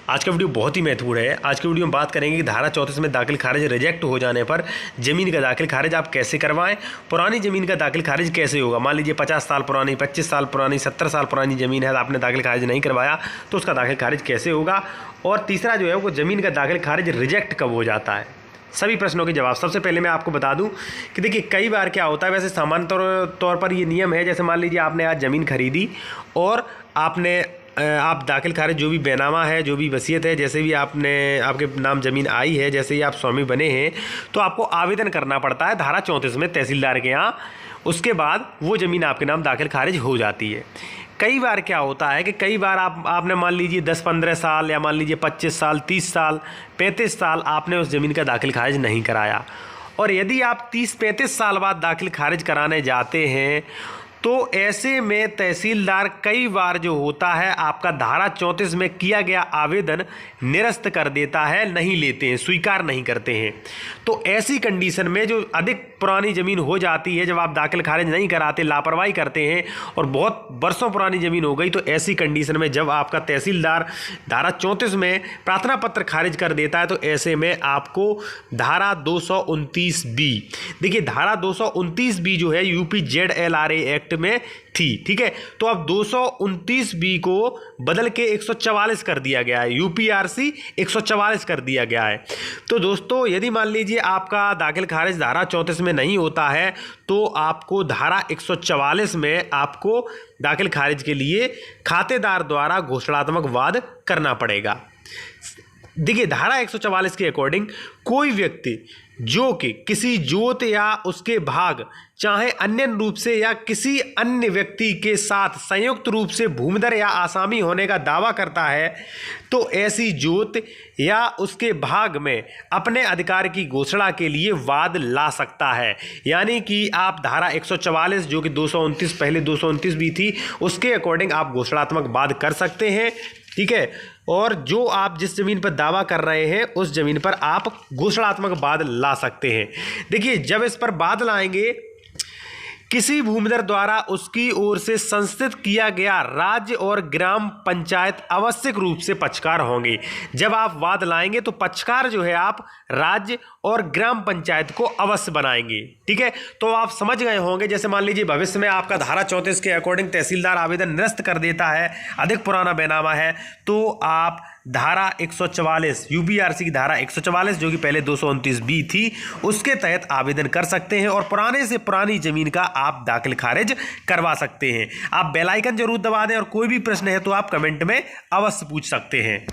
आज का वीडियो बहुत ही महत्वपूर्ण है। आज के वीडियो में बात करेंगे कि धारा 34 में दाखिल खारिज रिजेक्ट हो जाने पर ज़मीन का दाखिल खारिज आप कैसे करवाएं। पुरानी ज़मीन का दाखिल खारिज कैसे होगा। मान लीजिए 50 साल पुरानी, 25 साल पुरानी, 70 साल पुरानी ज़मीन है, आपने दाखिल खारिज नहीं करवाया तो उसका दाखिल खारिज कैसे होगा। और तीसरा जो है वो ज़मीन का दाखिल खारिज रिजेक्ट कब हो जाता है। सभी प्रश्नों के जवाब सबसे पहले मैं आपको बता दूं कि देखिए कई बार क्या होता है, वैसे सामान्य तौर पर ये नियम है। जैसे मान लीजिए आपने आज ज़मीन खरीदी और आप दाखिल खारिज जो भी बैनामा है, जो भी वसीयत है, जैसे भी आपके नाम ज़मीन आई है, जैसे ही आप स्वामी बने हैं तो आपको आवेदन करना पड़ता है धारा 34 में तहसीलदार के यहाँ। उसके बाद वो ज़मीन आपके नाम दाखिल खारिज हो जाती है। कई बार क्या होता है कि कई बार आपने मान लीजिए 10-15 साल या मान लीजिए 25 साल, 30 साल, 35 साल आपने उस ज़मीन का दाखिल खारिज नहीं कराया। और यदि आप 30-35 साल बाद दाखिल खारिज कराने जाते हैं तो ऐसे में तहसीलदार कई बार जो होता है आपका धारा 34 में किया गया आवेदन निरस्त कर देता है, नहीं लेते हैं, स्वीकार नहीं करते हैं। तो ऐसी कंडीशन में जो अधिक पुरानी ज़मीन हो जाती है, जब आप दाखिल खारिज नहीं कराते, लापरवाही करते हैं और बहुत बरसों पुरानी ज़मीन हो गई, तो ऐसी कंडीशन में जब आपका तहसीलदार धारा 34 में प्रार्थना पत्र खारिज कर देता है तो ऐसे में आपको धारा 229B, देखिए धारा 229B जो है UPZLRA एक्ट में थी, ठीक है। तो अब 229B को बदल के 144 कर दिया गया है, UPRC 144 कर दिया गया है। तो दोस्तों यदि मान लीजिए आपका दाखिल खारिज धारा 34 में नहीं होता है तो आपको धारा 144 में आपको दाखिल खारिज के लिए खातेदार द्वारा घोषणात्मक वाद करना पड़ेगा। देखिए धारा 144 के अकॉर्डिंग कोई व्यक्ति जो कि किसी जोत या उसके भाग चाहे अन्य रूप से या किसी अन्य व्यक्ति के साथ संयुक्त रूप से भूमिधर या आसामी होने का दावा करता है तो ऐसी जोत या उसके भाग में अपने अधिकार की घोषणा के लिए वाद ला सकता है। यानी कि आप धारा 144 जो कि 229 पहले 229 भी थी उसके अकॉर्डिंग आप घोषणात्मक वाद कर सकते हैं, ठीक है। और जो आप जिस ज़मीन पर दावा कर रहे हैं उस ज़मीन पर आप घोषणात्मक वाद ला सकते हैं। देखिए जब इस पर वाद लाएंगे किसी भूमिधर द्वारा उसकी ओर से संस्थित किया गया राज्य और ग्राम पंचायत आवश्यक रूप से पक्षकार होंगे। जब आप वाद लाएंगे तो पक्षकार जो है आप राज्य और ग्राम पंचायत को अवश्य बनाएंगे, ठीक है। तो आप समझ गए होंगे। जैसे मान लीजिए भविष्य में आपका धारा 34 के अकॉर्डिंग तहसीलदार आवेदन निरस्त कर देता है, अधिक पुराना बैनामा है, तो आप धारा 144 UPRC की धारा 144 जो कि पहले 229B थी उसके तहत आवेदन कर सकते हैं और पुराने से पुरानी ज़मीन का आप दाखिल खारिज करवा सकते हैं। आप बेल आइकन जरूर दबा दें और कोई भी प्रश्न है तो आप कमेंट में अवश्य पूछ सकते हैं।